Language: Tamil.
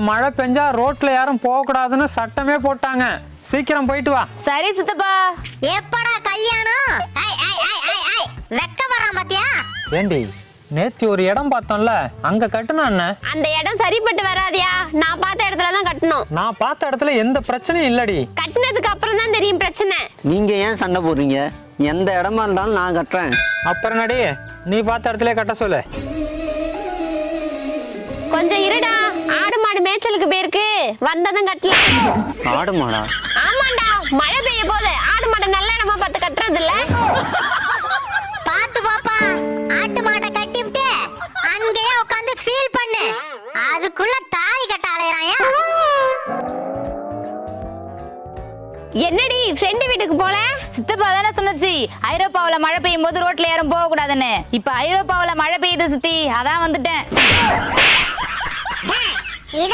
மழை பெஞ்சா ரோட்ல யாரும் போக கூடாதுன்னு சட்டமே போட்டாங்க. சீக்கிரம் போயிட்டு வா. சரி சித்தப்பா. எப்படா கல்யாணம்? வெக்க வரான் பாத்தியா? ஏண்டி நேத்து ஒரு இடம் பார்த்தோம்ல, அங்க கட்டுனா என்ன? அந்த இடம் சரிப்பட்டு வராதியா? நான் பார்த்த இடத்துல தான் கட்டணும். நான் பார்த்த இடத்துல எந்த பிரச்சனையும் இல்லடி. கட்டினதுக்கு அப்புறம் தான் தெரியும் பிரச்சனை. நீங்க ஏன் சண்டை போடுறீங்க? எந்த இடமா இருந்தாலும் நான் கட்டுறேன். அப்புறம் நடி, நீ பார்த்த இடத்துல கட்ட சொல்லு. கொஞ்சம் இருடா, ஆடு மாடு மேய்ச்சலுக்கு போயிருக்கு, வந்ததும் கட்டலாம். ஆடு மாடா? ஆமாண்டா, மழை பெய்ய போது ஆடு மாடு நல்ல இடமா பார்த்து கட்டுறது இல்ல. பாத்து பாப்பா, ஆட்டு மாட்டை கட்டிவிட்டு அங்கேயே உட்காந்து ஃபீல் பண்ணு. அதுக்குள்ள தாலி கட்ட அலையறாயா? என்னடி ஃப்ரெண்ட் வீட்டுக்கு போல? சித்தப்பா தானே சொன்னச்சு ஐரோப்பாவுல மழை பெய்யும் போது ரோட்ல யாரும் போக கூடாதுன்னு. இப்ப ஐரோப்பாவுல மழை பெய்யுது சித்தி, அதான் வந்துட்டேன். இதான்